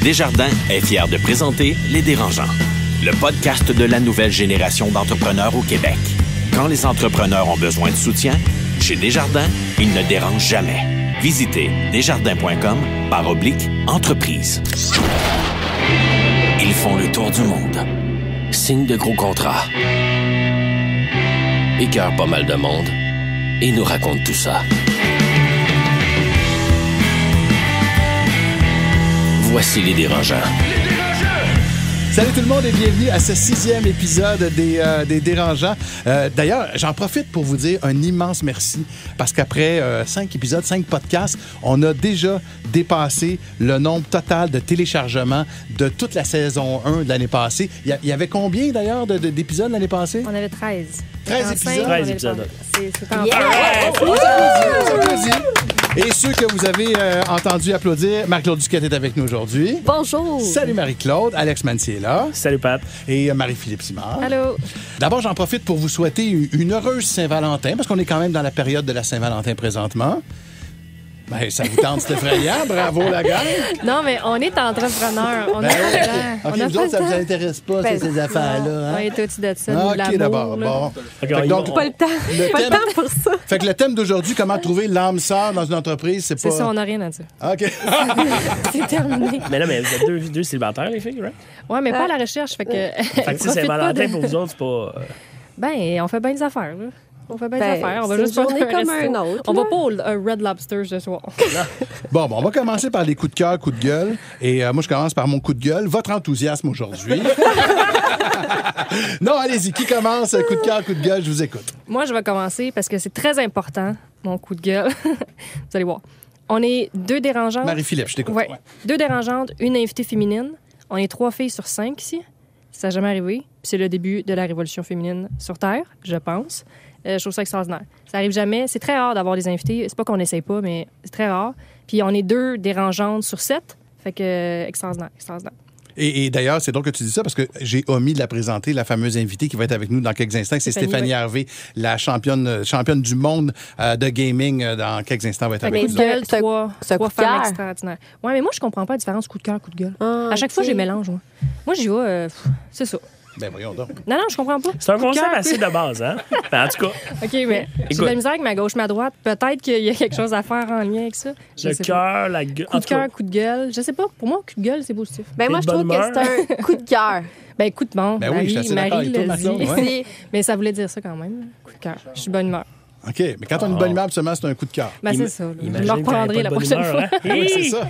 Desjardins est fier de présenter Les Dérangeants, le podcast de la nouvelle génération d'entrepreneurs au Québec. Quand les entrepreneurs ont besoin de soutien, chez Desjardins, ils ne dérangent jamais. Visitez desjardins.com/entreprise. Ils font le tour du monde. Signent de gros contrats. Écœurent pas mal de monde. Et nous racontent tout ça. Voici Les Dérangeants. Salut tout le monde et bienvenue à ce 6e épisode des Dérangeants. D'ailleurs, j'en profite pour vous dire un immense merci parce qu'après 5 épisodes, 5 podcasts, on a déjà dépassé le nombre total de téléchargements de toute la saison 1 de l'année passée. Il y avait combien d'ailleurs d'épisodes l'année passée? On avait 13. 13 épisodes? 13 épisodes. C'est en Et ceux que vous avez entendus applaudir, Marc-Claude Duquette est avec nous aujourd'hui. Bonjour. Salut Marie-Claude, Alex Mancy est là. Salut Pat. Et Marie-Philippe Simard. Allô. D'abord, j'en profite pour vous souhaiter une heureuse Saint-Valentin, parce qu'on est quand même dans la période de la Saint-Valentin présentement. Ben, ça vous tente, c'est effrayant. Bravo, la gang. Non, mais on est entrepreneurs. On a pas le temps. OK, On a vous pas autres, le ça vous temps. intéresse pas, Ben, ces affaires-là. On Hein? est au-dessus de ça, nous, OK, l'amour, d'abord. là. Bon. OK, Fait que donc, Pas le temps. Pas le temps pour ça. Fait que le thème d'aujourd'hui, comment trouver l'âme sœur dans une entreprise, c'est pas... C'est ça, on n'a rien à dire. OK. C'est terminé. Mais là, mais vous êtes deux célibataires, les filles, right? Ouais, mais pas à la recherche. Fait que. Fait que si profite c'est pas Valentin de- pour vous autres, c'est pas. Ben, on fait bien des affaires, là. On fait bien des Ben, affaires. On va c'est juste une faire journée un comme resto. un autre, On là. va pas au Red Lobster ce soir. Bon, on va commencer par les coups de cœur, coups de gueule. Et moi, je commence par mon coup de gueule. Votre enthousiasme aujourd'hui. Non, allez-y. Qui commence? Coup de cœur, coup de gueule, je vous écoute. Moi, je vais commencer parce que c'est très important, mon coup de gueule. Vous allez voir. On est 2 dérangeantes. Marie-Philippe, je t'écoute. Ouais. Ouais. 2 dérangeantes, une invitée féminine. On est 3 filles sur 5 ici. Ça n'a jamais arrivé. Puis c'est le début de la révolution féminine sur Terre, je pense. Je trouve ça extraordinaire. Ça arrive jamais. C'est très rare d'avoir des invités. C'est pas qu'on n'essaye pas, mais c'est très rare. Puis on est 2 dérangeantes sur 7. Fait que extraordinaire, extraordinaire. Et d'ailleurs, c'est drôle que tu dis ça parce que j'ai omis de la présenter, la fameuse invitée qui va être avec nous dans quelques instants. C'est Stéphanie oui. Hervé, la championne du monde de gaming. Dans quelques instants, elle va être Fait avec que nous. coup de gueule, C'est un- 3 c'est un coup de femmes cœur. extraordinaires. Ouais, mais moi, je comprends pas la différence coup de cœur, coup de gueule. Ah, À chaque fois, ok. j'ai mélange, moi. Moi, j'y vais, c'est ça. Ben voyons donc. Non, je comprends pas. C'est un Coup de concept cœur, assez de base, hein? Ben, en tout cas, OK, mais j'ai de la misère avec ma gauche, ma droite. Peut-être qu'il y a quelque chose à faire en lien avec ça. Je le sais pas. cœur, la gueule. Coup de cœur, coup de gueule. Je sais pas. Pour moi, coup de gueule, c'est positif. Ben, moi, T'es je de trouve bonne que c'est un coup de cœur. Ben, coup de bon. Ben oui, je suis assez d'accord avec toi, l'a Marc-Claude, dit. ouais. C'est- Mais ça voulait dire ça quand même. Coup de cœur. Je suis de bonne humeur. OK, mais quand on a une bonne humeur, absolument, c'est un coup de cœur. Ben, c'est ça. là. Je Imagine me que t'avais reprendrai pas la de bonne prochaine humeur, fois. hein? Oui, c'est ça.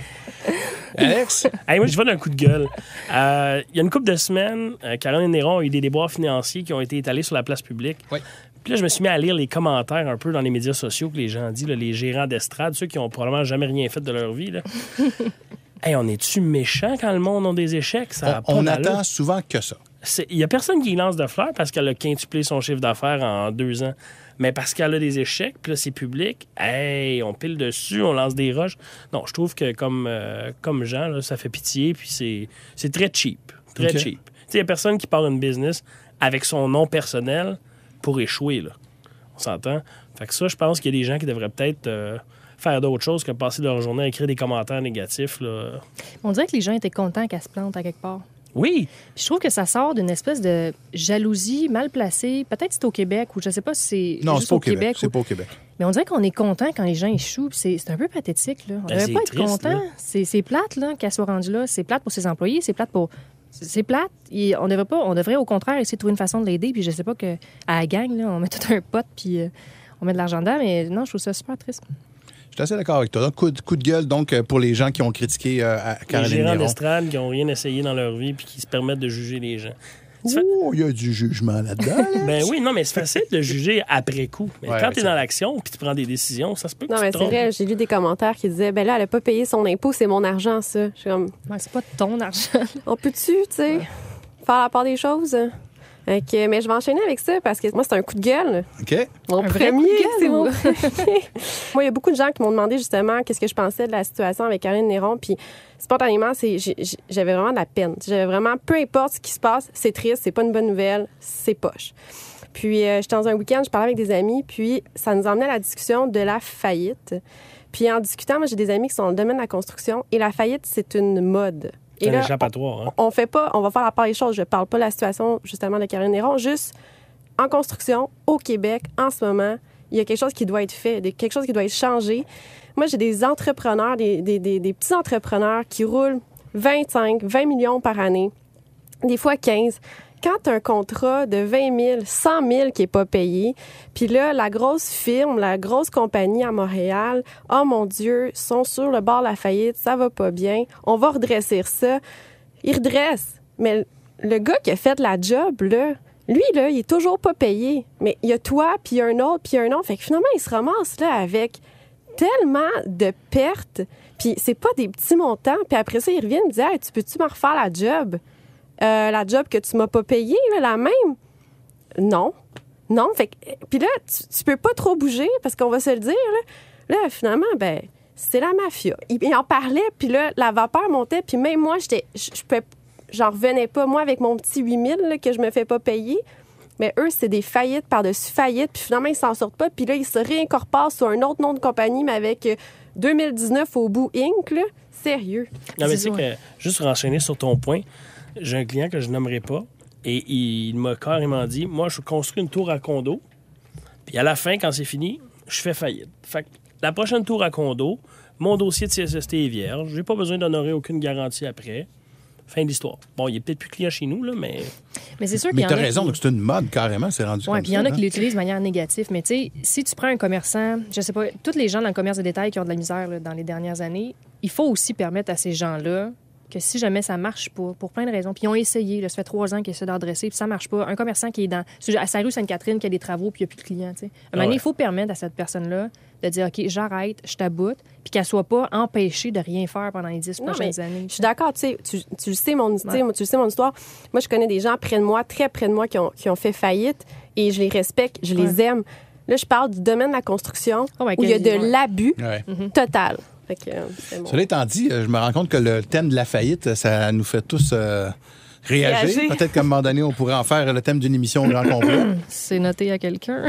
Alex? Hey, moi, je vais d'un coup de gueule. Il y a une couple de semaines, Caroline et Néron ont eu des déboires financiers qui ont été étalés sur la place publique. Oui. Puis là, je me suis mis à lire les commentaires un peu dans les médias sociaux que les gens disent, là, les gérants d'estrade, ceux qui ont probablement jamais rien fait de leur vie. Là. Hey, on est-tu méchants quand le monde a des échecs? Ça a pas On d'allure. attend souvent que ça. Il n'y a personne qui lance de fleurs parce qu'elle a quintuplé son chiffre d'affaires en 2 ans. Mais parce qu'elle a des échecs, puis là, c'est public, hey, on pile dessus, on lance des roches. Non, je trouve que comme gens, là, ça fait pitié, puis c'est très cheap. Très OK. cheap. Tu sais, il n'y a personne qui part une business avec son nom personnel pour échouer, là. On s'entend? Fait que ça, je pense qu'il y a des gens qui devraient peut-être faire d'autres choses que passer leur journée à écrire des commentaires négatifs, là. On dirait que les gens étaient contents qu'elle se plante à quelque part. Oui! Puis je trouve que ça sort d'une espèce de jalousie mal placée. Peut-être c'est au Québec ou je sais pas si c'est Non, juste c'est pas au Québec. Québec. C'est pas au Québec. Mais on dirait qu'on est content quand les gens échouent. Puis c'est un peu pathétique, là. On Ben, devrait c'est pas être triste, content. là. C'est plate, là, qu'elle soit rendue là. C'est plate pour ses employés. C'est plate pour... C'est plate. On devrait au contraire essayer de trouver une façon de l'aider. Puis je sais pas que à la gang, là, on met tout un pot puis on met de l'argent dedans. Mais non, je trouve ça super triste. Je suis assez d'accord avec toi. Donc, coup de gueule, donc, pour les gens qui ont critiqué Les Caroline gérants Néron. d'estrade qui n'ont rien essayé dans leur vie puis qui se permettent de juger les gens. Oh, il y a du jugement là-dedans. là. Ben oui, non, mais c'est facile de juger après coup. Mais Ouais, quand ouais, tu es c'est dans vrai. l'action puis tu prends des décisions, ça se peut que Non, tu mais te c'est trompes. vrai, j'ai lu des commentaires qui disaient, ben là, elle a pas payé son impôt, c'est mon argent, ça. Je suis comme, Ouais, c'est pas ton argent. on peut-tu, tu sais, faire la part des choses? Mais je vais enchaîner avec ça parce que moi, c'est un coup de gueule. OK? Mon Un vrai premier, coup de gueule, c'est ou- mon premier. Moi, il y a beaucoup de gens qui m'ont demandé justement qu'est-ce que je pensais de la situation avec Caroline Néron. Puis spontanément, j'avais vraiment de la peine. J'avais vraiment, peu importe ce qui se passe, c'est triste, c'est pas une bonne nouvelle, c'est poche. Puis j'étais dans un week-end, je parlais avec des amis, puis ça nous emmenait à la discussion de la faillite. Puis en discutant, moi, j'ai des amis qui sont dans le domaine de la construction et la faillite, c'est une mode. C'est un échappatoire. Hein? On va faire la part des choses. Je parle pas de la situation, justement, de Karine Néron. Juste, en construction, au Québec, en ce moment, il y a quelque chose qui doit être fait, quelque chose qui doit être changé. Moi, j'ai des entrepreneurs, des petits entrepreneurs qui roulent 25, 20 millions par année, des fois 15. Quand tu as un contrat de 20 000, 100 000 qui n'est pas payé, puis là, la grosse firme, la grosse compagnie à Montréal, oh mon Dieu, sont sur le bord de la faillite, ça va pas bien, on va redresser ça. Ils redressent. Mais le gars qui a fait la job, là, lui, là, il est toujours pas payé. Mais il y a toi, puis il y a un autre, puis il y a un autre. Fait que finalement, il se ramasse là avec tellement de pertes, puis c'est pas des petits montants. Puis après ça, il revient me dire hey, « Tu peux-tu me refaire la job? La job que tu m'as pas payée, là, la même? » Non. Non. Fait que, puis là, tu peux pas trop bouger, parce qu'on va se le dire, là finalement, ben c'est la mafia. Il en parlait, puis là, la vapeur montait, puis même moi, j'en revenais pas. Moi, avec mon petit 8 000 là, que je me fais pas payer, mais eux, c'est des faillites par-dessus faillites, puis finalement, ils s'en sortent pas, puis là, ils se réincorporent sur un autre nom de compagnie, mais avec 2019 au bout Inc., là. Sérieux. Non, mais tu sais que, juste renchaîner sur ton point, j'ai un client que je nommerai pas, et il m'a carrément dit, moi, je construis une tour à condo, puis à la fin, quand c'est fini, je fais faillite. Fait que la prochaine tour à condo, mon dossier de CSST est vierge, j'ai pas besoin d'honorer aucune garantie après. Fin de l'histoire. Bon, il est peut-être plus client chez nous, là, mais... Mais c'est sûr qu'il y en a... Mais t'as raison, donc c'est une mode, carrément, c'est rendu comme ça. Oui, puis il y en a qui l'utilisent de manière négative. Mais tu sais, si tu prends un commerçant, je sais pas, tous les gens dans le commerce de détail qui ont de la misère là, dans les dernières années, il faut aussi permettre à ces gens-là que si jamais ça marche pas, pour plein de raisons, puis ils ont essayé, là, ça fait 3 ans qu'ils essaient d'adresser, puis ça marche pas. Un commerçant qui est à sa rue Sainte-Catherine, qui a des travaux, puis il n'y a plus de clients, tu sais. À un moment donné, il faut permettre à cette personne-là de dire, OK, j'arrête, je t'aboute, puis qu'elle soit pas empêchée de rien faire pendant les 10 prochaines années. Je suis d'accord, tu sais, tu le sais, mon histoire. Moi, je connais des gens près de moi, très près de moi, qui ont fait faillite, et je les respecte, je les aime. Là, je parle du domaine de la construction, où il y a de l'abus total. Cela étant dit, je me rends compte que le thème de la faillite, ça nous fait tous réagir. Peut-être qu'à un moment donné, on pourrait en faire le thème d'une émission au grand complet. C'est noté à quelqu'un.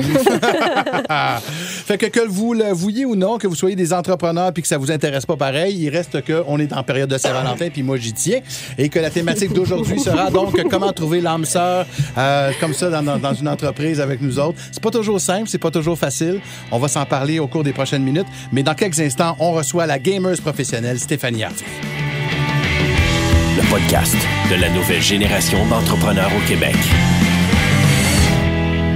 Fait que vous le vouliez ou non, que vous soyez des entrepreneurs puis que ça vous intéresse pas pareil, il reste qu'on est en période de Saint-Valentin puis moi j'y tiens et que la thématique d'aujourd'hui sera donc comment trouver l'âme sœur comme ça dans une entreprise avec nous autres. C'est pas toujours simple, c'est pas toujours facile. On va s'en parler au cours des prochaines minutes, mais dans quelques instants, on reçoit la gameuse professionnelle Stéphanie Harvey. Le podcast de la nouvelle génération d'entrepreneurs au Québec.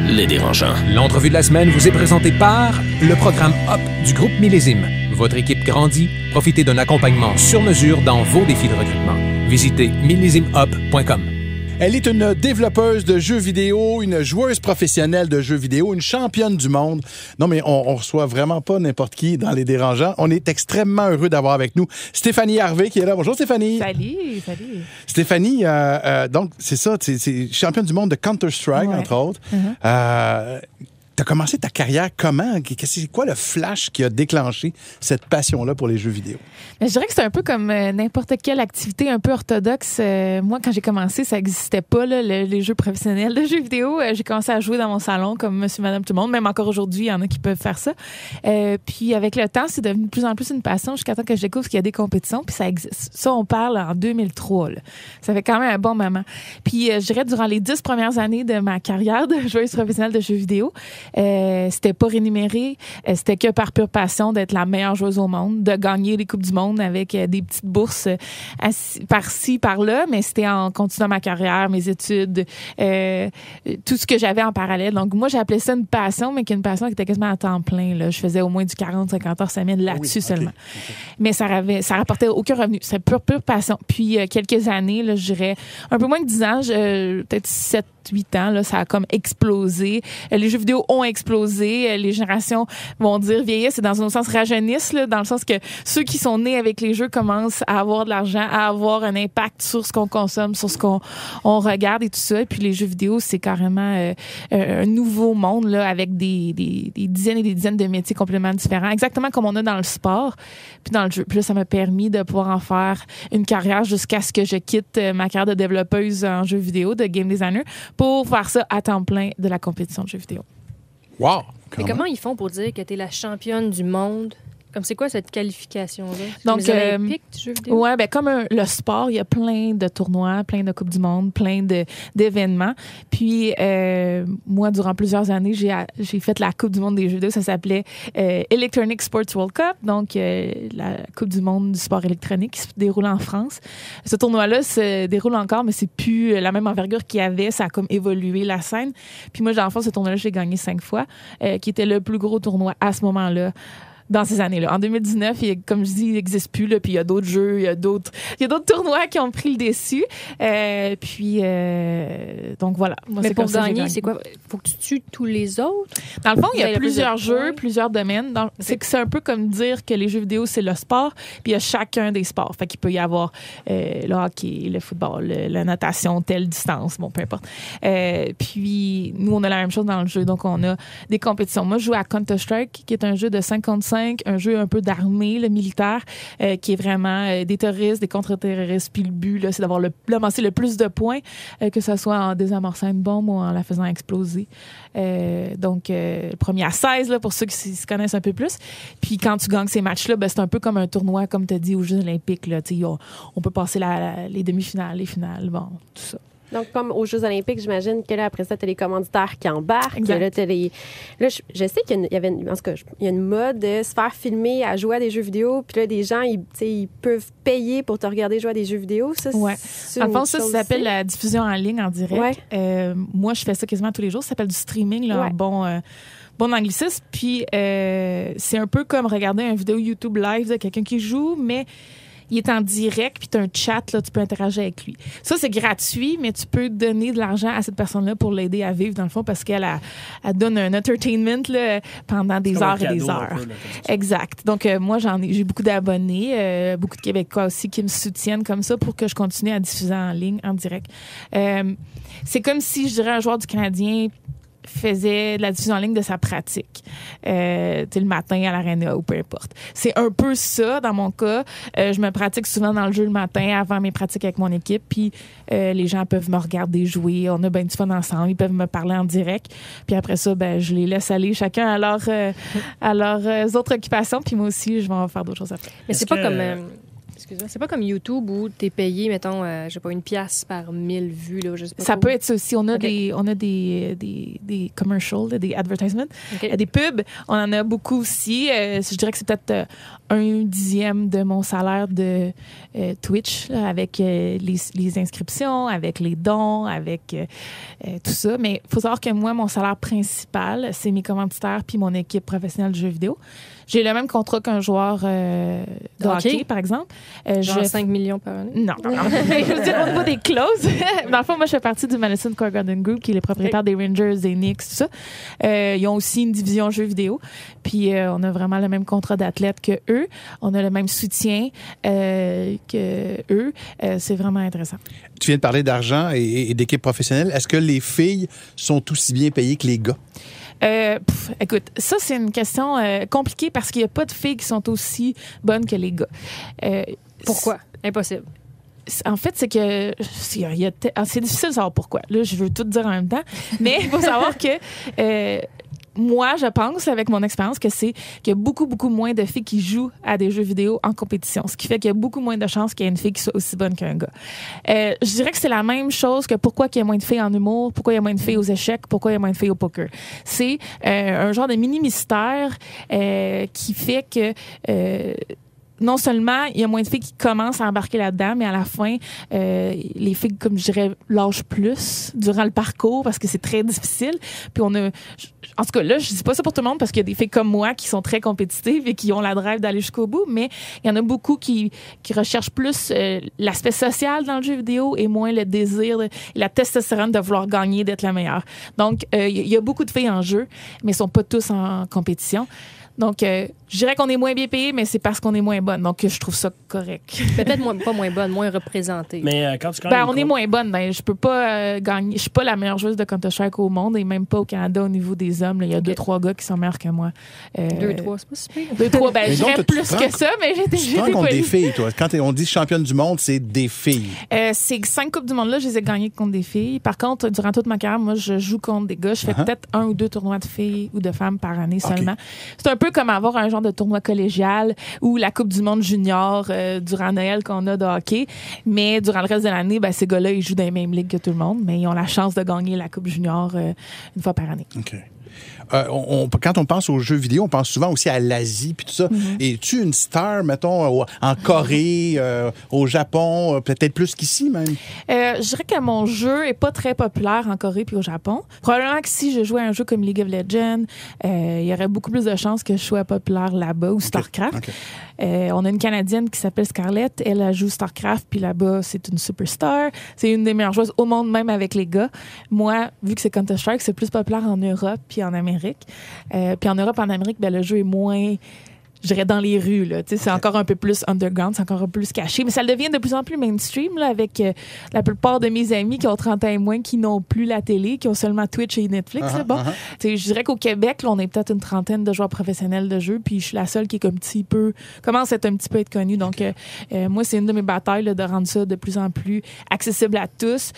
Les Dérangeants. L'entrevue de la semaine vous est présentée par le programme HOP du groupe Millésime. Votre équipe grandit. Profitez d'un accompagnement sur mesure dans vos défis de recrutement. Visitez millésimehop.com. Elle est une développeuse de jeux vidéo, une joueuse professionnelle de jeux vidéo, une championne du monde. Non, mais on reçoit vraiment pas n'importe qui dans Les Dérangeants. On est extrêmement heureux d'avoir avec nous Stéphanie Harvey qui est là. Bonjour Stéphanie. Salut. Stéphanie, donc c'est ça, c'est championne du monde de Counter-Strike, entre autres. T'as commencé ta carrière comment? C'est quoi le flash qui a déclenché cette passion-là pour les jeux vidéo? Mais je dirais que c'est un peu comme n'importe quelle activité un peu orthodoxe. Moi, quand j'ai commencé, ça n'existait pas, là, les jeux professionnels de jeux vidéo. J'ai commencé à jouer dans mon salon comme monsieur, madame, tout le monde. Même encore aujourd'hui, il y en a qui peuvent faire ça. Puis avec le temps, c'est devenu de plus en plus une passion jusqu'à temps que je découvre qu'il y a des compétitions. Puis ça existe. Ça, on parle en 2003. Là. Ça fait quand même un bon moment. Puis je dirais, durant les 10 premières années de ma carrière de joueuse professionnelle de jeux vidéo, c'était pas rémunéré, c'était que par pure passion d'être la meilleure joueuse au monde, de gagner les Coupes du monde avec des petites bourses par-ci, par-là, mais c'était en continuant ma carrière, mes études, tout ce que j'avais en parallèle. Donc moi, j'appelais ça une passion, mais une passion qui était quasiment à temps plein. Là. Je faisais au moins du 40-50 heures semaine là-dessus seulement. Mais ça rapportait aucun revenu. C'était pure passion. Puis quelques années, là, je dirais un peu moins que 10 ans, peut-être 7-8 ans, là, ça a comme explosé. Les jeux vidéo ont explosé. Les générations vont dire vieillissent, c'est dans un sens rajeunissent, là, dans le sens que ceux qui sont nés avec les jeux commencent à avoir de l'argent, à avoir un impact sur ce qu'on consomme, sur ce qu'on regarde et tout ça. Et puis les jeux vidéo, c'est carrément un nouveau monde là, avec des dizaines et des dizaines de métiers complètement différents, exactement comme on a dans le sport, puis dans le jeu. Puis là, ça m'a permis de pouvoir en faire une carrière jusqu'à ce que je quitte ma carrière de développeuse en jeux vidéo, de game designer, pour faire ça à temps plein de la compétition de jeux vidéo. Wow! Mais comment ils font pour dire que tu es la championne du monde Comme c'est quoi cette qualification-là? Donc, les Olympiques du jeu vidéo? Ouais, ben comme le sport, il y a plein de tournois, plein de Coupes du Monde, plein d'événements. Puis, moi, durant plusieurs années, j'ai fait la Coupe du Monde des jeux vidéo. Ça s'appelait Electronic Sports World Cup, donc la Coupe du Monde du sport électronique qui se déroule en France. Ce tournoi-là se déroule encore, mais c'est plus la même envergure qu'il y avait. Ça a comme évolué la scène. Puis moi, dans le fond, ce tournoi-là, j'ai gagné 5 fois, qui était le plus gros tournoi à ce moment-là. Dans ces années-là. En 2019, comme je dis, il n'existe plus. Là, puis il y a d'autres jeux, il y a d'autres tournois qui ont pris le dessus. Donc voilà. Moi, mais pour gagner, c'est quoi? Faut que tu tues tous les autres? Dans le fond, il y a plusieurs jeux, plusieurs domaines. C'est un peu comme dire que les jeux vidéo, c'est le sport, puis il y a chacun des sports. Fait qu'il peut y avoir le hockey, le football, la natation, telle distance, bon, peu importe. Puis nous, on a la même chose dans le jeu. Donc, on a des compétitions. Moi, je joue à Counter-Strike, qui est un jeu de 5 contre 5, un jeu un peu d'armée, le militaire, qui est vraiment des terroristes, des contre-terroristes. Puis le but, là, c'est d'avoir l'amasser le plus de points, que ce soit en désamorçant une bombe ou en la faisant exploser. Donc, premier à 16, là, pour ceux qui se connaissent un peu plus. Puis quand tu gagnes ces matchs-là, ben, c'est un peu comme un tournoi, comme tu as dit, aux Jeux olympiques. Là, on peut passer les demi-finales, les finales, bon, tout ça. Donc, comme aux Jeux olympiques, j'imagine que là, après ça, tu as les commanditaires qui embarquent. Exact. Là, je sais qu'il y avait en tout cas, il y a une mode de se faire filmer à jouer à des jeux vidéo. Puis là, des gens, ils peuvent payer pour te regarder jouer à des jeux vidéo. Ça, ouais. En fond, ça s'appelle la diffusion en ligne, en direct. Ouais. Moi, je fais ça quasiment tous les jours. Ça s'appelle du streaming, là, en bon anglicisme. Puis, c'est un peu comme regarder une vidéo YouTube live de quelqu'un qui joue, mais il est en direct, puis tu as un chat, là, tu peux interagir avec lui. Ça, c'est gratuit, mais tu peux donner de l'argent à cette personne-là pour l'aider à vivre, dans le fond, parce qu'elle elle donne un entertainment là, pendant des heures et des heures. Peu, là, exact. Donc, moi, j'ai beaucoup d'abonnés, beaucoup de Québécois aussi qui me soutiennent comme ça pour que je continue à diffuser en ligne, en direct. C'est comme si, je dirais, un joueur du Canadien faisait de la diffusion en ligne de sa pratique. Le matin à l'aréna ou peu importe. C'est un peu ça, dans mon cas. Je me pratique souvent dans le jeu le matin avant mes pratiques avec mon équipe, puis les gens peuvent me regarder jouer. On a bien du fun ensemble. Ils peuvent me parler en direct. Puis après ça, ben, je les laisse aller chacun à leurs autres occupations, puis moi aussi, je vais faire d'autres choses après. Mais c'est pas comme... Excuse-moi, c'est pas comme YouTube où t'es payé, mettons, je sais pas, 1 pièce par 1000 vues, là, je sais pas. Ça peut être ça aussi. On a des commercials, des advertisements, des pubs. On en a beaucoup aussi. Je dirais que c'est peut-être 1/10 de mon salaire de Twitch, là, avec les inscriptions, avec les dons, avec tout ça. Mais il faut savoir que moi, mon salaire principal, c'est mes commanditaires puis mon équipe professionnelle de jeux vidéo. J'ai le même contrat qu'un joueur de hockey, par exemple. Genre 5 millions par année? Non. Je veux dire, au niveau des clauses, dans le fond, moi, je fais partie du Madison Square Garden Group, qui est les propriétaires des Rangers, des Knicks, tout ça. Ils ont aussi une division jeux vidéo. Puis, on a vraiment le même contrat d'athlète que eux. On a le même soutien que eux. C'est vraiment intéressant. Tu viens de parler d'argent et d'équipe professionnelle. Est-ce que les filles sont aussi bien payées que les gars? Écoute, ça, c'est une question compliquée parce qu'il n'y a pas de filles qui sont aussi bonnes que les gars. Pourquoi? Impossible. En fait, c'est que c'est difficile de savoir pourquoi. Là, je veux tout dire en même temps, mais il faut savoir que moi, je pense, avec mon expérience, qu'il y a beaucoup, beaucoup moins de filles qui jouent à des jeux vidéo en compétition, ce qui fait qu'il y a beaucoup moins de chances qu'il y ait une fille qui soit aussi bonne qu'un gars. Je dirais que c'est la même chose que pourquoi il y a moins de filles en humour, pourquoi il y a moins de filles aux échecs, pourquoi il y a moins de filles au poker. C'est un genre de mini-mystère qui fait que... non seulement il y a moins de filles qui commencent à embarquer là-dedans, mais à la fin, les filles, comme je dirais, lâchent plus durant le parcours parce que c'est très difficile. Puis en tout cas, là, je dis pas ça pour tout le monde parce qu'il y a des filles comme moi qui sont très compétitives et qui ont la drive d'aller jusqu'au bout, mais il y en a beaucoup qui recherchent plus l'aspect social dans le jeu vidéo et moins le désir, la testostérone de vouloir gagner, d'être la meilleure. Donc, il y a beaucoup de filles en jeu, mais elles sont pas tous en compétition. Donc, je dirais qu'on est moins bien payé, mais c'est parce qu'on est moins bonne. Donc, je trouve ça correct. Peut-être pas moins bonne, moins représentée. Mais quand tu gagnes on est moins bonne. Je peux pas gagner. Je suis pas la meilleure joueuse de Counter-Strike au monde et même pas au Canada au niveau des hommes. Là, il y a 2-3 gars qui sont meilleurs que moi. 2-3, c'est pas si pire. 2-3, ben, je dirais plus que ça, mais j'étais Tu prends contre des filles, toi. Quand on dit championne du monde, c'est des filles. Ces 5 Coupes du monde-là, je les ai gagnées contre des filles. Par contre, durant toute ma carrière, moi, je joue contre des gars. Je fais peut-être 1 ou 2 tournois de filles ou de femmes par année seulement. C'est un peu peu comme avoir un genre de tournoi collégial ou la Coupe du monde junior durant Noël qu'on a de hockey. Mais durant le reste de l'année, ben, ces gars-là, ils jouent dans les mêmes ligues que tout le monde, mais ils ont la chance de gagner la Coupe junior une fois par année. OK. Quand on pense aux jeux vidéo, on pense souvent aussi à l'Asie puis tout ça. Es-tu une star, mettons, en Corée, au Japon, peut-être plus qu'ici même? Je dirais que mon jeu est pas très populaire en Corée puis au Japon. Probablement que si je jouais à un jeu comme League of Legends, il y aurait beaucoup plus de chances que je sois populaire là-bas ou StarCraft. Okay. On a une Canadienne qui s'appelle Scarlett. Elle joue StarCraft, puis là-bas, c'est une superstar. C'est une des meilleures joueuses au monde, même avec les gars. Moi, vu que c'est Counter-Strike, c'est plus populaire en Europe puis en Amérique. Puis en Europe, en Amérique, ben, le jeu est moins... je dirais dans les rues, là. C'est encore un peu plus underground, c'est encore un peu plus caché. Mais ça le devient de plus en plus mainstream, là, avec la plupart de mes amis qui ont 30 ans et moins, qui n'ont plus la télé, qui ont seulement Twitch et Netflix. Je dirais qu'au Québec, là, on est peut-être une trentaine de joueurs professionnels de jeux, puis je suis la seule qui est commence à être un petit peu connue. Donc, moi, c'est une de mes batailles, là, de rendre ça de plus en plus accessible à tous,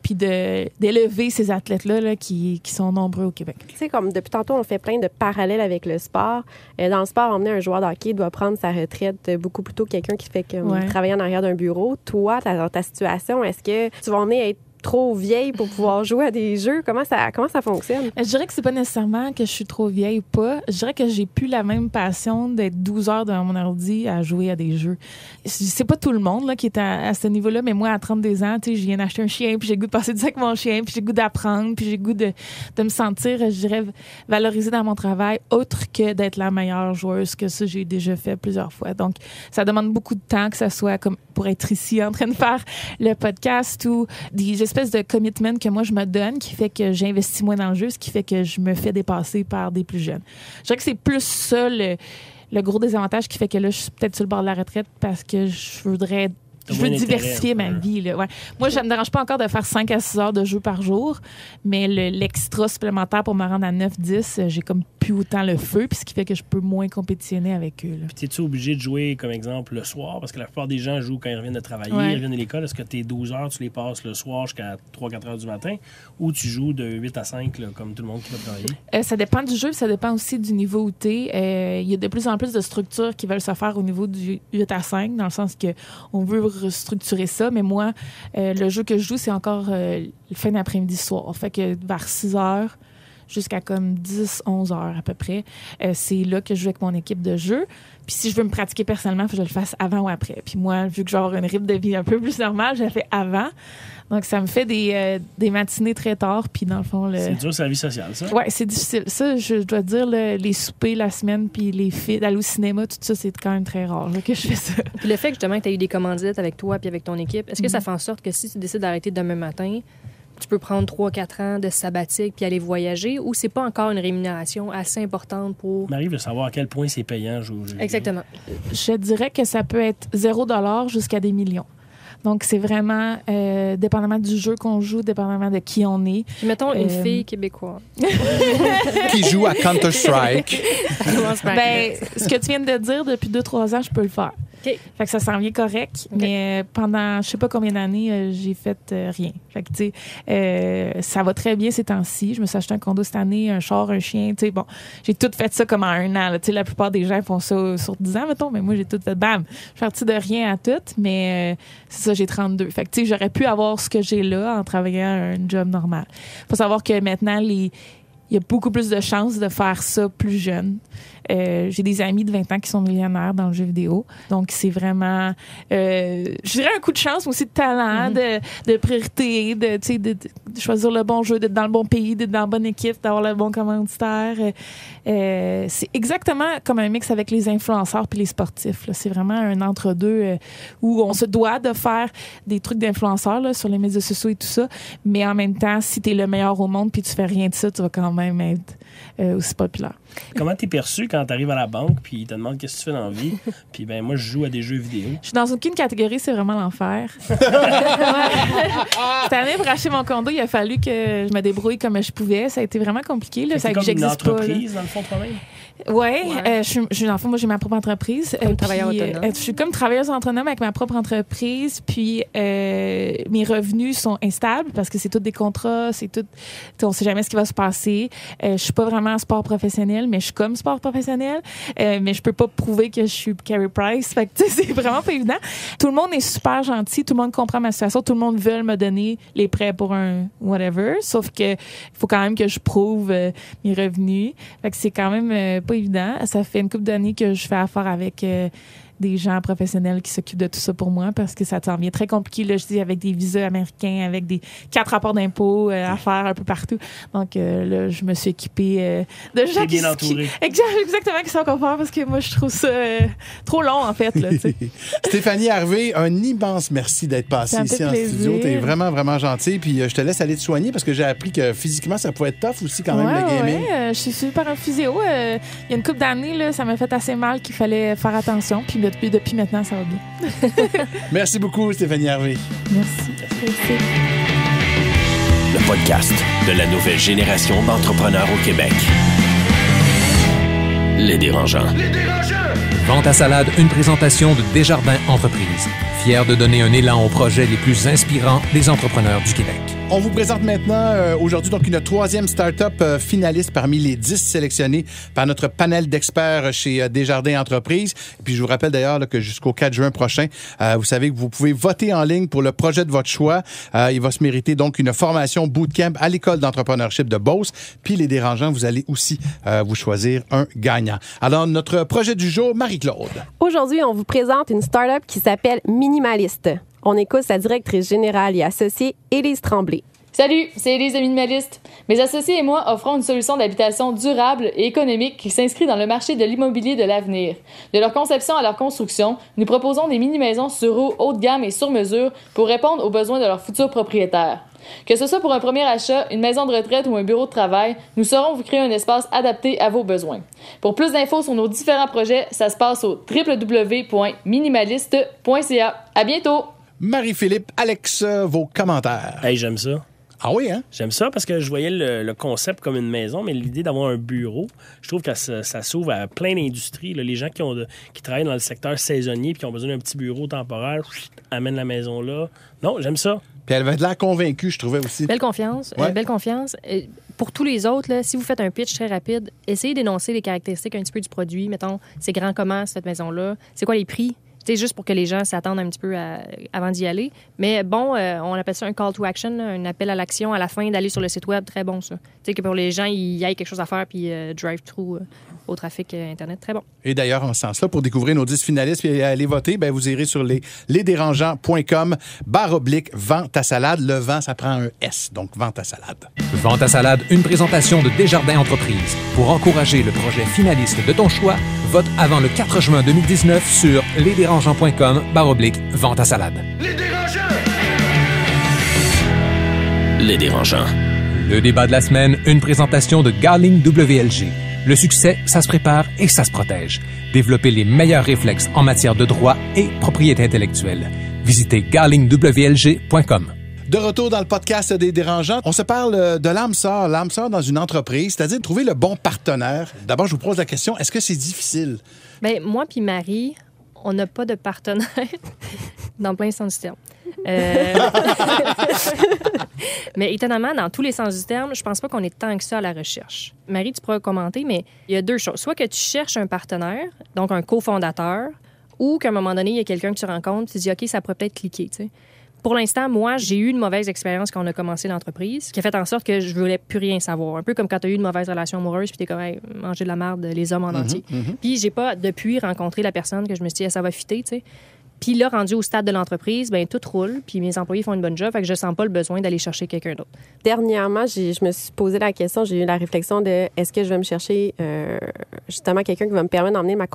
puis d'élever ces athlètes-là là, qui sont nombreux au Québec. Tu sais, comme depuis tantôt, on fait plein de parallèles avec le sport. Dans le sport, on a un joueur de hockey doit prendre sa retraite beaucoup plus tôt que quelqu'un qui fait travailler en arrière d'un bureau. Toi, dans ta situation, est-ce que tu vas emmener à être trop vieille pour pouvoir jouer à des jeux? Comment ça fonctionne? Je dirais que c'est pas nécessairement que je suis trop vieille ou pas. Je dirais que j'ai plus la même passion d'être 12 heures devant mon ordi à jouer à des jeux. C'est pas tout le monde là, qui est à ce niveau-là, mais moi, à 32 ans, je viens d'acheter un chien, puis j'ai le goût de passer du temps avec mon chien, puis j'ai le goût d'apprendre, puis j'ai le goût de me sentir, je dirais, valorisée dans mon travail, autre que d'être la meilleure joueuse, que ça, j'ai déjà fait plusieurs fois. Donc, ça demande beaucoup de temps, que ça soit comme pour être ici en train de faire le podcast ou des espèce de commitment que moi je me donne qui fait que j'investis moins dans le jeu, ce qui fait que je me fais dépasser par des plus jeunes. Je dirais que c'est plus ça le gros désavantage qui fait que là je suis peut-être sur le bord de la retraite parce que je veux diversifier ma vie. Là. Ouais. Moi, ça ne me dérange pas encore de faire 5 à 6 heures de jeu par jour, mais l'extra supplémentaire pour me rendre à 9-10, j'ai comme plus autant le feu, puis ce qui fait que je peux moins compétitionner avec eux. Là. Puis es-tu obligé de jouer, comme exemple, le soir? Parce que la plupart des gens jouent quand ils reviennent de travailler, ils reviennent de l'école. Est-ce que tes 12 heures, tu les passes le soir jusqu'à 3-4 heures du matin, ou tu joues de 8 à 5, là, comme tout le monde qui va travailler? Ça dépend du jeu, ça dépend aussi du niveau où tu es. Il y a de plus en plus de structures qui veulent se faire au niveau du 8 à 5, dans le sens que on veut restructurer ça, mais moi, le jeu que je joue, c'est encore le fin d'après-midi soir. Fait que vers 6 heures jusqu'à comme 10-11 heures à peu près, c'est là que je joue avec mon équipe de jeu. Puis si je veux me pratiquer personnellement, il faut que je le fasse avant ou après. Puis moi, vu que je vais avoir une rythme de vie un peu plus normale, je le fais avant. Donc, ça me fait des matinées très tard. Puis dans le fond... C'est dur, c'est la vie sociale, ça? Oui, c'est difficile. Ça, je dois dire, les soupers la semaine, puis les filles, d'aller au cinéma, tout ça, c'est quand même très rare là, que je fais ça. Puis le fait justement que tu as eu des commandites avec toi puis avec ton équipe, est-ce que ça fait en sorte que si tu décides d'arrêter demain matin, tu peux prendre 3-4 ans de sabbatique puis aller voyager, ou c'est pas encore une rémunération assez importante pour... Marie veut savoir à quel point c'est payant jouer au jeu. Exactement. Je dirais que ça peut être 0$ jusqu'à des millions. Donc, c'est vraiment dépendamment du jeu qu'on joue, dépendamment de qui on est. Puis mettons une fille québécoise. Qui joue à Counter-Strike. Ce que tu viens de dire, depuis 2-3 ans, je peux le faire. Okay. Fait que ça s'en vient correct, mais pendant je sais pas combien d'années, j'ai fait rien. Fait que, tu sais, ça va très bien ces temps-ci. Je me suis acheté un condo cette année, un char, un chien. Tu sais, bon, j'ai tout fait ça comme en 1 an. Tu sais, la plupart des gens font ça sur 10 ans, mettons, mais moi, j'ai tout fait, bam! Je suis partie de rien à tout, mais c'est ça, j'ai 32. Fait que, tu sais, j'aurais pu avoir ce que j'ai là en travaillant un job normal. Faut savoir que maintenant, il y a beaucoup plus de chances de faire ça plus jeune. J'ai des amis de 20 ans qui sont millionnaires dans le jeu vidéo. Donc, c'est vraiment, je dirais un coup de chance, mais aussi de talent, de priorité, de choisir le bon jeu, d'être dans le bon pays, d'être dans la bonne équipe, d'avoir le bon commanditaire. C'est exactement comme un mix avec les influenceurs puis les sportifs. Là. C'est vraiment un entre-deux où on se doit de faire des trucs d'influenceurs là, sur les médias sociaux et tout ça. Mais en même temps, si tu es le meilleur au monde puis tu fais rien de ça, tu vas quand même être aussi populaire. Comment t'es perçu quand t'arrives à la banque puis ils te demandent qu'est-ce que tu fais dans la vie? Puis ben moi, je joue à des jeux vidéo. Je suis dans aucune catégorie, c'est vraiment l'enfer. Cette année, pour acheter mon condo, il a fallu que je me débrouille comme je pouvais. Ça a été vraiment compliqué. Là. C'est comme une j'existe entreprise, pas, dans le fond, toi-même? Ouais. Dans le fond, moi, j'ai ma propre entreprise. Comme travailleur autonome. Je suis comme travailleuse autonome avec ma propre entreprise. Puis, mes revenus sont instables parce que c'est tout des contrats, c'est tout. On sait jamais ce qui va se passer. Je suis pas vraiment sport professionnel, mais je suis comme sport professionnel. Mais je peux pas prouver que je suis Carey Price. Fait que, tu sais, c'est vraiment pas évident. Tout le monde est super gentil. Tout le monde comprend ma situation. Tout le monde veut me donner les prêts pour un whatever. Sauf que il faut quand même que je prouve mes revenus. Fait que c'est quand même pas évident. Ça fait une couple d'années que je fais affaire avec des gens professionnels qui s'occupent de tout ça pour moi parce que ça s'en vient très compliqué, là, je dis, avec des visas américains, avec des 4 rapports d'impôts à faire un peu partout. Donc, là, je me suis équipée de gens bien entourée. Exactement, qui sont confortables parce que moi, je trouve ça trop long, en fait. Là, Stéphanie Harvey, un immense merci d'être passée ici en studio. T'es vraiment, vraiment gentille. Puis je te laisse aller te soigner parce que j'ai appris que physiquement, ça pouvait être tough aussi quand même, le gaming. Ouais, je suis super en physio. Il y a une couple d'années, là, ça m'a fait assez mal qu'il fallait faire attention. Puis depuis maintenant, ça va bien. Merci beaucoup, Stéphanie Harvey. Merci. Le podcast de la nouvelle génération d'entrepreneurs au Québec. Les Dérangeants. Vente à salade, une présentation de Desjardins Entreprises. Fier de donner un élan aux projets les plus inspirants des entrepreneurs du Québec. On vous présente maintenant, aujourd'hui, donc une 3e start-up finaliste parmi les 10 sélectionnés par notre panel d'experts chez Desjardins Entreprises. Et puis, je vous rappelle d'ailleurs là, que jusqu'au 4 juin prochain, vous savez que vous pouvez voter en ligne pour le projet de votre choix. Il va se mériter donc une formation bootcamp à l'École d'entrepreneurship de Beauce. Puis, les Dérangeants, vous allez aussi vous choisir un gagnant. Alors, notre projet du jour, Marie-Claude. Aujourd'hui, on vous présente une start-up qui s'appelle Minimaliste. On écoute sa directrice générale et associée, Élise Tremblay. Salut, c'est Élise de Minimaliste. Mes associés et moi offrons une solution d'habitation durable et économique qui s'inscrit dans le marché de l'immobilier de l'avenir. De leur conception à leur construction, nous proposons des mini-maisons sur eau haut de gamme et sur mesure pour répondre aux besoins de leurs futurs propriétaires. Que ce soit pour un premier achat, une maison de retraite ou un bureau de travail, nous saurons vous créer un espace adapté à vos besoins. Pour plus d'infos sur nos différents projets, ça se passe au www.minimaliste.ca. À bientôt! Marie-Philippe, Alex, vos commentaires. Hey, j'aime ça. Ah oui, hein? J'aime ça parce que je voyais le concept comme une maison, mais l'idée d'avoir un bureau, je trouve que ça s'ouvre à plein d'industries. Là. Les gens qui travaillent dans le secteur saisonnier et qui ont besoin d'un petit bureau temporaire, amènent la maison là. Non, j'aime ça. Puis elle avait de l'air convaincue, je trouvais aussi. Belle confiance. Ouais. Belle confiance. Pour tous les autres, là, si vous faites un pitch très rapide, essayez d'énoncer les caractéristiques un petit peu du produit. Mettons, c'est grand comment cette maison-là? C'est quoi les prix? C'est juste pour que les gens s'attendent un petit peu avant d'y aller. Mais bon, on appelle ça un call to action, là, un appel à l'action à la fin d'aller sur le site web. Très bon, ça. Tu sais, que pour les gens, il y ait quelque chose à faire puis drive-through au trafic Internet. Très bon. Et d'ailleurs, en ce sens-là, pour découvrir nos 10 finalistes et aller voter, ben, vous irez sur lesdérangeants.com/vente à salade. Le vent, ça prend un S, donc vente à salade. Vente à salade, une présentation de Desjardins Entreprises. Pour encourager le projet finaliste de ton choix, vote avant le 4 juin 2019 sur lesdérangeants.com/vente à salade. Les Dérangeants. Le débat de la semaine, une présentation de Garling WLG. Le succès, ça se prépare et ça se protège. Développez les meilleurs réflexes en matière de droit et propriété intellectuelle. Visitez garlingwlg.com. De retour dans le podcast des Dérangeants, on se parle de l'âme sœur dans une entreprise, c'est-à-dire de trouver le bon partenaire. D'abord, je vous pose la question, est-ce que c'est difficile? Bien, moi puis Marie, on n'a pas de partenaire dans plein sens du terme. Mais étonnamment, dans tous les sens du terme, je pense pas qu'on est tant que ça à la recherche. Marie, tu pourras commenter, mais il y a deux choses. Soit que tu cherches un partenaire, donc un cofondateur, ou qu'à un moment donné, il y a quelqu'un que tu rencontres, tu te dis, OK, ça pourrait peut-être cliquer, tu sais. Pour l'instant, moi, j'ai eu une mauvaise expérience quand on a commencé l'entreprise, qui a fait en sorte que je voulais plus rien savoir. Un peu comme quand tu as eu une mauvaise relation amoureuse, puis t'es comme, hey, manger de la merde, les hommes en entier. Puis j'ai pas, depuis, rencontré la personne que je me suis dit, ça va fitter, tu sais. Puis là, rendu au stade de l'entreprise, bien, tout roule, puis mes employés font une bonne job, fait que je sens pas le besoin d'aller chercher quelqu'un d'autre. Dernièrement, je me suis posé la question, j'ai eu la réflexion de est-ce que je vais me chercher justement quelqu'un qui va me permettre d'emmener ma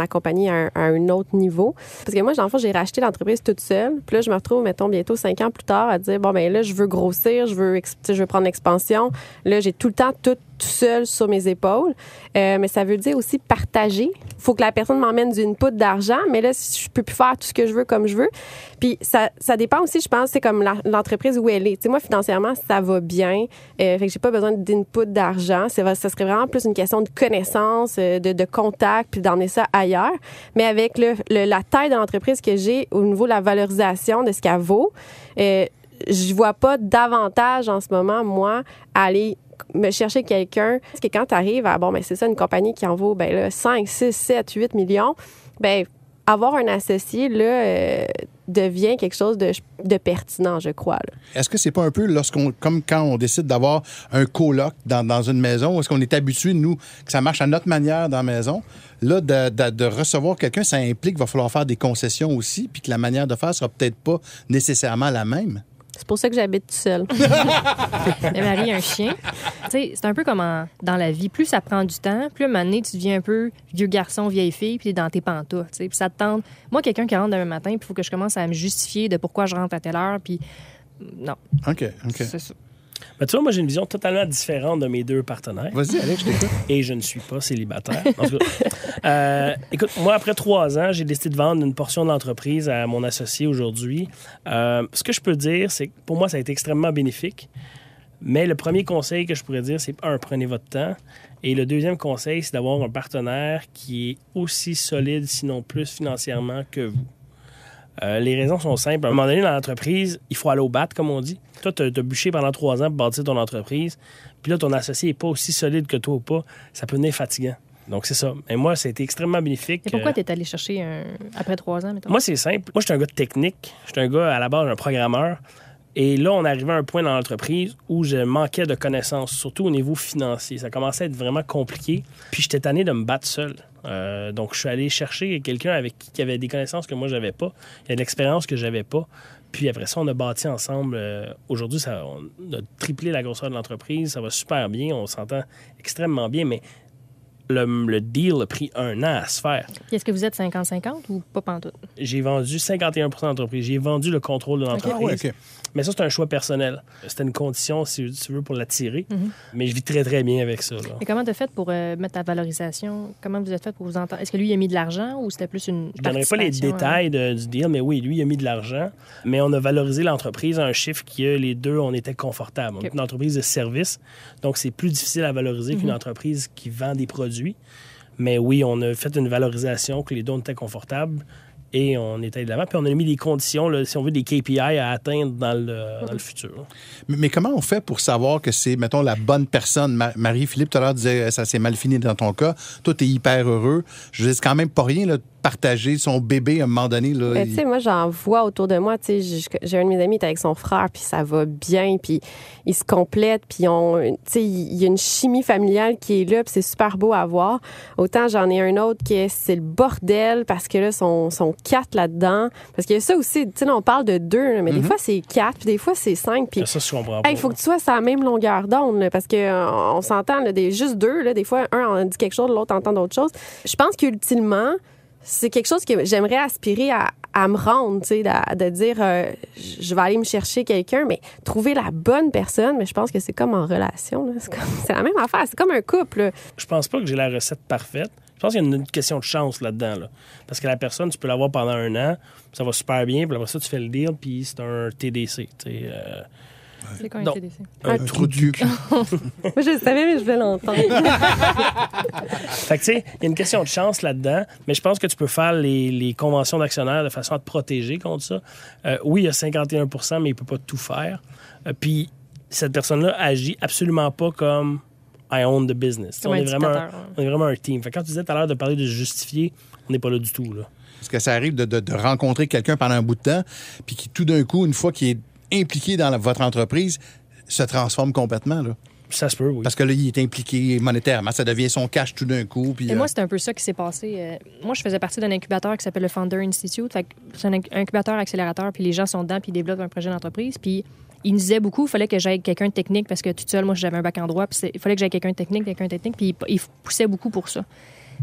compagnie à un autre niveau. Parce que moi, dans le fond, j'ai racheté l'entreprise toute seule. Puis là, je me retrouve, mettons, bientôt 5 ans plus tard à dire, bon, ben là, je veux grossir, je veux prendre l'expansion. Là, j'ai tout le temps tout seul sur mes épaules. Mais ça veut dire aussi partager faut que la personne m'emmène du input d'argent, mais là, je peux plus faire tout ce que je veux comme je veux. Puis ça dépend aussi, je pense, c'est comme l'entreprise où elle est. Tu sais, moi, financièrement, ça va bien. Fait que j'ai pas besoin d'input d'argent. Ça serait vraiment plus une question de connaissance, de contact, puis d'emmener ça ailleurs. Mais avec la taille de l'entreprise que j'ai au niveau de la valorisation de ce qu'elle vaut, je vois pas davantage en ce moment, moi, à aller me chercher quelqu'un. Parce que quand tu arrives à, c'est ça, une compagnie qui en vaut 5, 6, 7, 8 millions, avoir un associé, là, devient quelque chose de pertinent, je crois. Là. Est-ce que c'est pas un peu comme quand on décide d'avoir un coloc dans une maison, est-ce qu'on est habitué, nous, que ça marche à notre manière dans la maison? Là, de recevoir quelqu'un, ça implique qu'il va falloir faire des concessions aussi, puis que la manière de faire sera peut-être pas nécessairement la même. C'est pour ça que j'habite tout seul. Mais Marie a un chien. Tu sais, c'est un peu comme dans la vie. Plus ça prend du temps, plus à un moment donné, tu deviens un peu vieux garçon, vieille fille, puis t'es dans tes pantoufles. Puis ça te tente. Moi, quelqu'un qui rentre demain matin, puis il faut que je commence à me justifier de pourquoi je rentre à telle heure, puis non. OK. C'est ça. Ben, tu vois, moi, j'ai une vision totalement différente de mes deux partenaires. Vas-y, Alex, je t'écoute. Et je ne suis pas célibataire. En tout cas, écoute, moi, après 3 ans, j'ai décidé de vendre une portion de l'entreprise à mon associé aujourd'hui. Ce que je peux dire, c'est que pour moi, ça a été extrêmement bénéfique. Mais le premier conseil que je pourrais dire, c'est prenez votre temps. Et le deuxième conseil, c'est d'avoir un partenaire qui est aussi solide, sinon plus financièrement que vous. Les raisons sont simples. À un moment donné, dans l'entreprise, il faut aller au bat, comme on dit. Toi, tu as bûché pendant 3 ans pour bâtir ton entreprise. Puis là, ton associé n'est pas aussi solide que toi ou pas. Ça peut devenir fatigant. Donc, c'est ça. Et moi, ça a été extrêmement bénéfique. Et pourquoi tu es allé chercher après 3 ans, mettons? Moi, c'est simple. Moi, je suis un gars de technique. Je suis un gars, à la base, un programmeur. Et là, on arrivait à un point dans l'entreprise où je manquais de connaissances, surtout au niveau financier. Ça commençait à être vraiment compliqué. Puis, j'étais tanné de me battre seul. Donc, je suis allé chercher quelqu'un avec qui avait des connaissances que moi, j'avais pas. Il y a de l'expérience que j'avais pas. Puis après ça, on a bâti ensemble. Aujourd'hui, on a triplé la grosseur de l'entreprise. Ça va super bien. On s'entend extrêmement bien. Mais le deal a pris 1 an à se faire. Puis est-ce que vous êtes 50-50 ou pas pantoute? J'ai vendu 51% de l'entreprise. J'ai vendu le contrôle de l'entreprise. OK. Mais ça, c'est un choix personnel. C'était une condition, si tu veux, pour l'attirer. Mais je vis très, très bien avec ça. Là. Et comment tu as fait pour mettre ta valorisation? Comment vous êtes fait pour vous entendre? Est-ce que lui, il a mis de l'argent ou c'était plus une Je ne donnerai pas les détails du deal, mais oui, lui, il a mis de l'argent. Mais on a valorisé l'entreprise à un chiffre qui, les deux, on était confortables. On est une entreprise de service, donc c'est plus difficile à valoriser qu'une entreprise qui vend des produits. Mais oui, on a fait une valorisation que les deux, on était confortables. Et on est allé de l'avant. Puis on a mis des conditions, là, si on veut, des KPI à atteindre dans le futur. Mais comment on fait pour savoir que c'est, mettons, la bonne personne? Marie-Philippe, tout à l'heure, disait ça s'est mal fini dans ton cas. Toi, t'es hyper heureux. Je veux dire, c'est quand même pas rien, là, de partager son bébé à un moment donné. Là, tu sais, moi, j'en vois autour de moi. Tu sais, j'ai un de mes amis qui est avec son frère, puis ça va bien, puis ils se complètent, puis tu sais, il y a une chimie familiale qui est là, puis c'est super beau à voir. Autant j'en ai un autre qui c'est le bordel, parce que là, sont 4 là-dedans. Parce qu'il y a ça aussi, tu sais, là, on parle de 2, là, mais des fois, c'est 4, puis des fois, c'est 5. Puis ça, je comprends pas. Il faut que tu sois sur la même longueur d'onde, là, parce qu'on s'entend, là, juste 2, là, des fois, un en dit quelque chose, l'autre entend d'autres choses. Je pense qu'ultimement, c'est quelque chose que j'aimerais aspirer à me rendre, tu sais, de dire je vais aller me chercher quelqu'un, mais trouver la bonne personne, mais je pense que c'est comme en relation, là. C'est la même affaire, c'est comme un couple, là. Je pense pas que j'ai la recette parfaite. Je pense qu'il y a une question de chance là-dedans, là. Parce que la personne, tu peux l'avoir pendant 1 an, ça va super bien, puis après ça, tu fais le deal, puis c'est un TDC, tu sais. C'est quoi un TDC? Un trou de cul. Moi, je le savais, mais je voulais l'entendre. Fait que, tu sais, il y a une question de chance là-dedans, mais je pense que tu peux faire les conventions d'actionnaires de façon à te protéger contre ça. Oui, il y a 51%, mais il peut pas tout faire. Puis, cette personne-là agit absolument pas comme I own the business. On est vraiment un team. Fait que quand tu disais tout à l'heure de parler de se justifier, on n'est pas là du tout, là. Est-ce que ça arrive de rencontrer quelqu'un pendant un bout de temps, puis qui, tout d'un coup, une fois qu'il est impliqué dans votre entreprise, se transforme complètement, là? Ça se peut, oui. Parce que là, il est impliqué monétairement. Ça devient son cash tout d'un coup. Puis, Et moi, c'est un peu ça qui s'est passé. Moi, je faisais partie d'un incubateur qui s'appelle le Founder Institute. Fait que c'est un incubateur accélérateur, puis les gens sont dedans, puis ils développent un projet d'entreprise. Puis il nous disait beaucoup, il fallait que j'aille quelqu'un de technique, parce que toute seule, moi, j'avais un bac en droit, puis il fallait que j'aille quelqu'un de technique, puis il poussait beaucoup pour ça.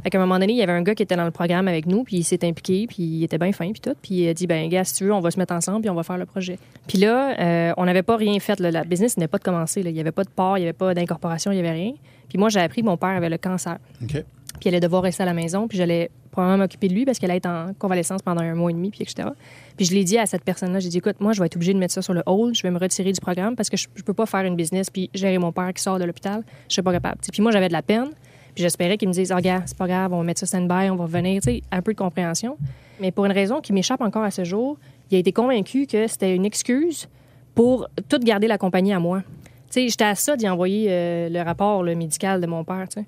Fait qu'à un moment donné, il y avait un gars qui était dans le programme avec nous, puis il s'est impliqué, puis il était bien fin, puis tout. Puis il a dit, ben gars, si tu veux, on va se mettre ensemble, puis on va faire le projet. Puis là, on n'avait pas rien fait. Là. La business n'était pas de commencer. Là. Il n'y avait pas de part, il n'y avait pas d'incorporation, il n'y avait rien. Puis moi, j'ai appris que mon père avait le cancer. OK. Puis elle allait devoir rester à la maison, puis j'allais probablement m'occuper de lui parce qu'elle allait être en convalescence pendant 1 mois et demi, puis etc. Puis je l'ai dit à cette personne-là, j'ai dit, écoute, moi, je vais être obligée de mettre ça sur le hold, je vais me retirer du programme parce que je peux pas faire une business puis gérer mon père qui sort de l'hôpital, je suis pas capable. T'sais, puis moi, j'avais de la peine, puis j'espérais qu'ils me disent, regarde, c'est pas grave, on va mettre ça stand-by, on va revenir, tu sais, un peu de compréhension. Mais pour une raison qui m'échappe encore à ce jour, il a été convaincu que c'était une excuse pour tout garder la compagnie à moi. Tu sais, j'étais à ça d'y envoyer le rapport médical de mon père, tu sais.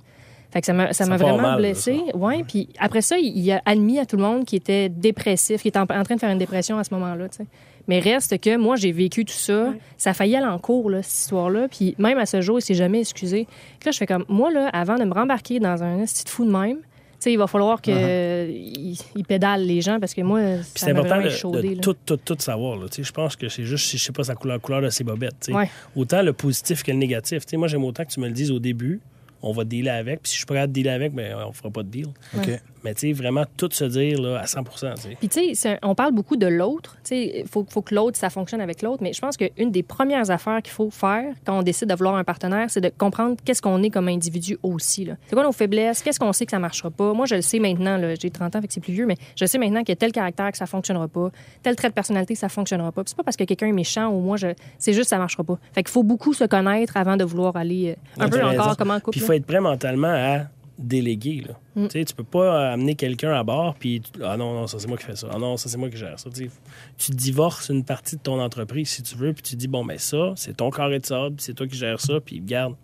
Fait que ça m'a vraiment blessée. Ouais, puis après ça, il a admis à tout le monde qu'il était dépressif, qu'il était en train de faire une dépression à ce moment-là, tu sais. Mais reste que moi, j'ai vécu tout ça. Ouais. Ça a failli aller en cours, là, cette histoire-là. Puis même à ce jour, il s'est jamais excusé. Puis là, je fais comme, moi, là, avant de me rembarquer dans un esti de fou de même, tu sais, il va falloir qu'il il pédale les gens parce que moi, ça m'a vraiment échaudé. C'est important de tout savoir. Là. Je pense que c'est juste, je sais pas, sa couleur de ses bobettes. Ouais. Autant le positif que le négatif. T'sais, moi, j'aime autant que tu me le dises au début. On va dealer avec. Puis si je suis pas capable de dealer avec, ben, on fera pas de deal. Okay. Mais tu sais, vraiment tout se dire là, à 100 %. Puis tu sais, on parle beaucoup de l'autre. Tu sais, il faut que l'autre, ça fonctionne avec l'autre. Mais je pense qu'une des premières affaires qu'il faut faire quand on décide de vouloir un partenaire, c'est de comprendre qu'est-ce qu'on est comme individu aussi. Là. C'est quoi nos faiblesses? Qu'est-ce qu'on sait que ça marchera pas? Moi, je le sais maintenant. Là, j'ai 30 ans, fait que c'est plus vieux, mais je sais maintenant qu'il y a tel caractère que ça fonctionnera pas, tel trait de personnalité que ça fonctionnera pas. Puis c'est pas parce que quelqu'un est méchant ou moi, c'est juste que ça marchera pas. Fait qu'il faut beaucoup se connaître avant de vouloir aller un peu encore comment couple. Puis il faut être prêt mentalement à déléguer. Là. Tu peux pas amener quelqu'un à bord puis ah non, ça c'est moi qui fais ça. Ah non, ça c'est moi qui gère ça. Tu divorces une partie de ton entreprise si tu veux puis tu dis bon, ben ça, c'est ton carré de sable, c'est toi qui gères ça puis garde,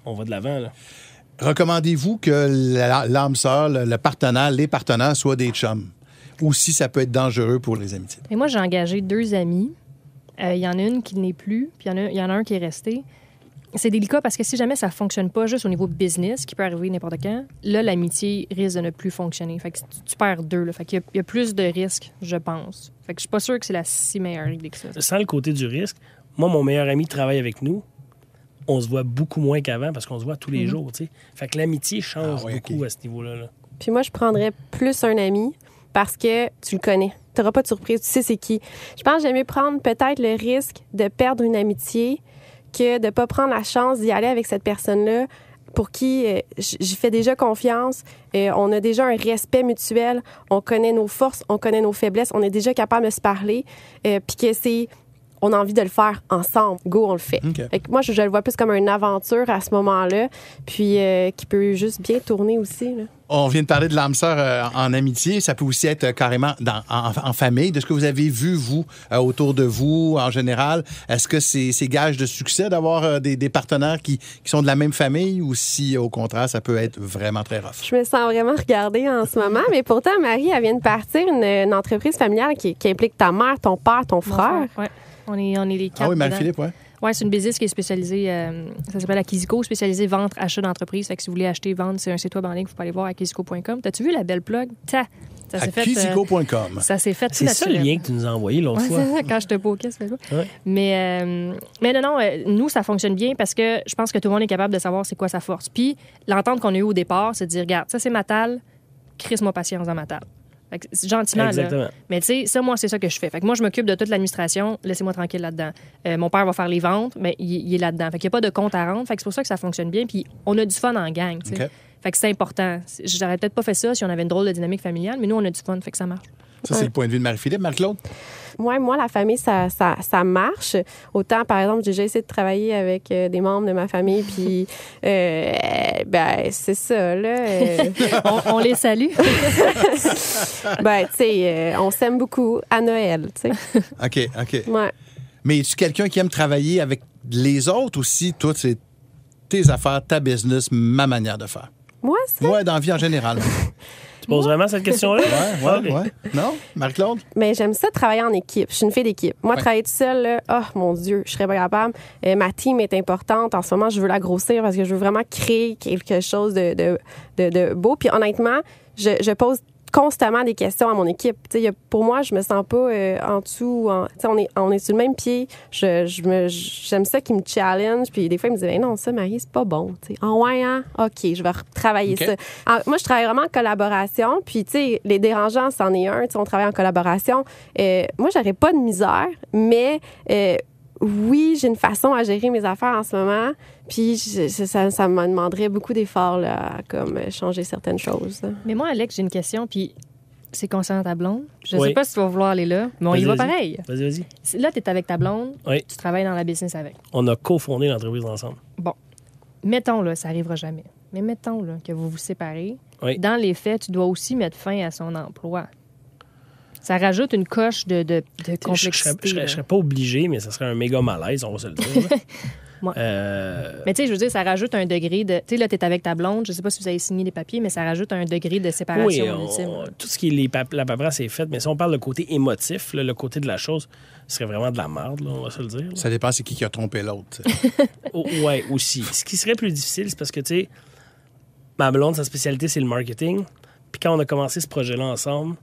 on va de l'avant. Là. Recommandez-vous que l'âme sœur, le partenaire, les partenaires soient des chums? Ou si ça peut être dangereux pour les amitiés? Et moi, j'ai engagé 2 amis. Il y en a une qui n'est plus, puis il y en a un qui est resté. C'est délicat parce que si jamais ça ne fonctionne pas juste au niveau business, qui peut arriver n'importe quand, là, l'amitié risque de ne plus fonctionner. Fait que tu perds 2. Là. Fait qu'il y a plus de risques, je pense. Fait que je suis pas sûre que c'est la si meilleure idée que ça. Sans le côté du risque, moi, mon meilleur ami travaille avec nous. On se voit beaucoup moins qu'avant parce qu'on se voit tous les jours. T'sais. Fait que l'amitié change beaucoup à ce niveau-là. Là. Puis moi, je prendrais plus un ami parce que tu le connais. Tu n'auras pas de surprise. Tu sais c'est qui. Je pense que j'aime mieux prendre peut-être le risque de perdre une amitié que de ne pas prendre la chance d'y aller avec cette personne-là pour qui j'y fais déjà confiance. On a déjà un respect mutuel. On connaît nos forces, on connaît nos faiblesses. On est déjà capable de se parler. Puis que on a envie de le faire ensemble. Go, on le fait. Okay. Fait que moi, je le vois plus comme une aventure à ce moment-là, puis qui peut juste bien tourner aussi. Là. On vient de parler de l'âme sœur en amitié. Ça peut aussi être carrément en famille. De ce que vous avez vu, vous, autour de vous, en général, est-ce que c'est gage de succès d'avoir des partenaires qui sont de la même famille ou si, au contraire, ça peut être vraiment très rough? Je me sens vraiment regardée en ce moment, mais pourtant, Marie, elle vient de partir une entreprise familiale qui implique ta mère, ton père, ton frère. Oui, on est les 4. Ah oui, Marie-Philippe, oui. Oui, c'est une business qui est spécialisée, ça s'appelle Acquisico, spécialisée vente, achat d'entreprise. Fait que si vous voulez acheter, vendre, c'est un site web en ligne, vous pouvez aller voir acquisico.com. T'as-tu vu la belle plug? Ça s'est fait. Acquisico.com. Ça s'est fait. C'est ça le lien que tu nous as envoyé l'autre fois. C'est ça, quand je te poquais, c'est ça. Ouais. Mais non, nous, ça fonctionne bien parce que je pense que tout le monde est capable de savoir c'est quoi sa force. Puis l'entente qu'on a eue au départ, c'est de dire, regarde, ça c'est ma talle, crisse-moi patience dans ma talle. Fait que, gentiment, exactement. Là. Mais tu sais, ça, moi, c'est ça que je fais. Fait que moi, je m'occupe de toute l'administration. Laissez-moi tranquille là-dedans. Mon père va faire les ventes, mais il est là-dedans. Fait qu'il n'y a pas de compte à rendre. Fait que c'est pour ça que ça fonctionne bien. Puis on a du fun en gang, tu sais. Okay. Fait que c'est important. J'aurais peut-être pas fait ça si on avait une drôle de dynamique familiale, mais nous, on a du fun. Fait que ça marche. Ça, c'est le point de vue de Marie-Philippe. Marc-Claude? Moi, la famille, ça marche. Autant, par exemple, j'ai déjà essayé de travailler avec des membres de ma famille, puis c'est ça, là. On les salue. Tu sais, on s'aime beaucoup à Noël, tu sais. OK. Ouais. Mais es-tu quelqu'un qui aime travailler avec les autres aussi? Toi, c'est tes affaires, ta business, ma manière de faire. Moi, ça? Moi, dans la vie en général. Tu poses vraiment cette question-là? Ouais. Non? Marc-Claude? Mais j'aime ça travailler en équipe. Je suis une fille d'équipe. Moi, travailler toute seule, là, oh mon Dieu, je serais pas capable. Ma team est importante. En ce moment, je veux la grossir parce que je veux vraiment créer quelque chose de beau. Puis honnêtement, je pose constamment des questions à mon équipe. Pour moi, je me sens pas en dessous. On est sur le même pied. J'aime ça qu'ils me challenge. Puis des fois, ils me disent non, ça, Marie, c'est pas bon. Ouais, hein? OK, je vais retravailler ça. Moi, je travaille vraiment en collaboration. Puis, les dérangeants, c'en est un. On travaille en collaboration. Moi, j'aurais pas de misère, mais oui, j'ai une façon à gérer mes affaires en ce moment. Puis ça me demanderait beaucoup d'efforts là, à comme changer certaines choses. Mais moi, Alex, j'ai une question, puis c'est concernant ta blonde. Je Oui. sais pas si tu vas vouloir aller là, mais on y va pareil. Vas-y. Là, tu es avec ta blonde, Oui. tu travailles dans la business avec. On a cofondé l'entreprise ensemble. Bon, mettons, là, ça arrivera jamais. Mais mettons là, que vous vous séparez. Oui. Dans les faits, tu dois aussi mettre fin à son emploi. Ça rajoute une coche de complexité. Je serais pas obligé, mais ça serait un méga malaise, on va se le dire. Ouais. Mais tu sais, je veux dire, ça rajoute un degré de... Tu sais, là, t'es avec ta blonde, je sais pas si vous avez signé les papiers, mais ça rajoute un degré de séparation ultime. Tout ce qui est la paperasse est fait, mais si on parle de côté émotif, là, le côté de la chose, ce serait vraiment de la merde, là, on va se le dire. Là. Ça dépend c'est qui a trompé l'autre. Ouais, aussi. Ce qui serait plus difficile, c'est parce que, tu sais, ma blonde, sa spécialité, c'est le marketing. Puis quand on a commencé ce projet-là ensemble,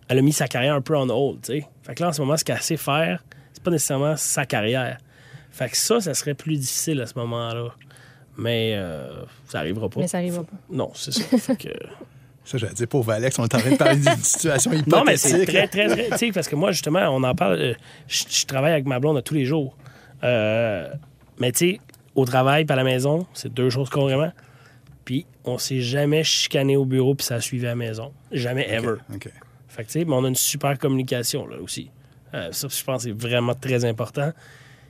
elle a mis sa carrière un peu en hold, tu sais. Fait que là, en ce moment, ce qu'elle sait faire, c'est pas nécessairement sa carrière. Fait que ça serait plus difficile à ce moment-là. Mais ça arrivera pas. Mais ça arrivera pas. Non, c'est ça. Fait que... Ça, j'allais dire, pauvre Alex, on est en train de parler d'une situation hypothétique. Non, mais c'est très, très, très... Tu sais, parce que moi, justement, on en parle... Je travaille avec ma blonde à tous les jours. Mais tu sais, au travail et à la maison, c'est deux choses carrément. Puis on s'est jamais chicané au bureau puis ça a suivi à la maison. Jamais, ever. OK. Fait que tu sais, mais on a une super communication, là, aussi. Ça, je pense que c'est vraiment très important.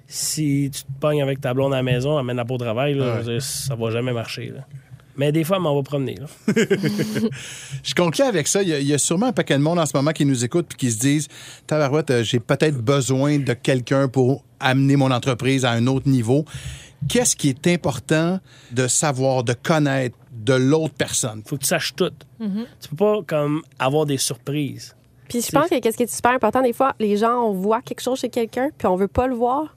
Si tu te pognes avec ta blonde à la maison, amène-la pas au travail, là, Ouais. ça va jamais marcher, là. Mais des fois, elle m'en va promener, là. Je conclue avec ça. Il y a sûrement un paquet de monde en ce moment qui nous écoute puis qui se disent « Tabarouette, j'ai peut-être besoin de quelqu'un pour amener mon entreprise à un autre niveau. » Qu'est-ce qui est important de savoir, de connaître de l'autre personne? Faut que tu saches tout. Tu peux pas, comme, avoir des surprises. Puis je pense que qu'est-ce qui est super important, des fois, les gens, on voit quelque chose chez quelqu'un, puis on veut pas le voir.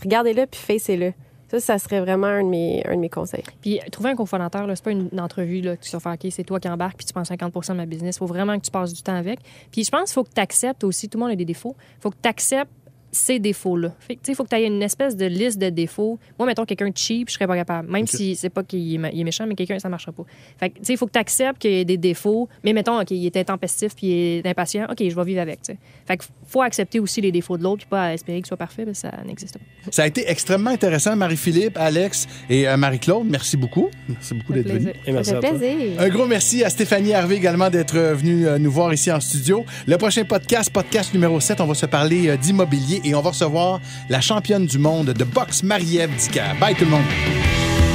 Regardez-le, puis facez-le. Ça serait vraiment un de mes conseils. Puis trouver un cofondateur, là, c'est pas une entrevue là, tu vas faire OK, c'est toi qui embarques puis tu prends 50 de ma business. Il faut vraiment que tu passes du temps avec. Puis je pense qu'il faut que tu acceptes aussi, tout le monde a des défauts, il faut que tu acceptes ces défauts-là. Fait que, tu sais, il faut que tu aies une espèce de liste de défauts. Moi, mettons quelqu'un de cheap, je serais pas capable. Même si c'est pas qu'il est méchant, mais quelqu'un, ça marchera pas. Fait que, tu sais, il faut que tu acceptes qu'il y ait des défauts. Mais mettons, OK, il est intempestif puis il est impatient. OK, je vais vivre avec, tu sais. Fait que faut accepter aussi les défauts de l'autre puis pas espérer qu'il soit parfait, parce que ça n'existe pas. Ça a été extrêmement intéressant, Marie-Philippe, Alex et Marie-Claude. Merci beaucoup. Merci beaucoup d'être venus. Et merci Ça à fait toi. plaisir. Un gros merci à Stéphanie Harvey également d'être venue nous voir ici en studio. Le prochain podcast numéro 7, on va se parler d'immobilier et on va recevoir la championne du monde de boxe, Marie-Ève Dicker. Bye tout le monde.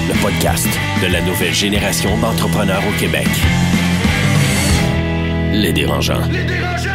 Le podcast de la nouvelle génération d'entrepreneurs au Québec. Les Dérangeants. Les Dérangeants!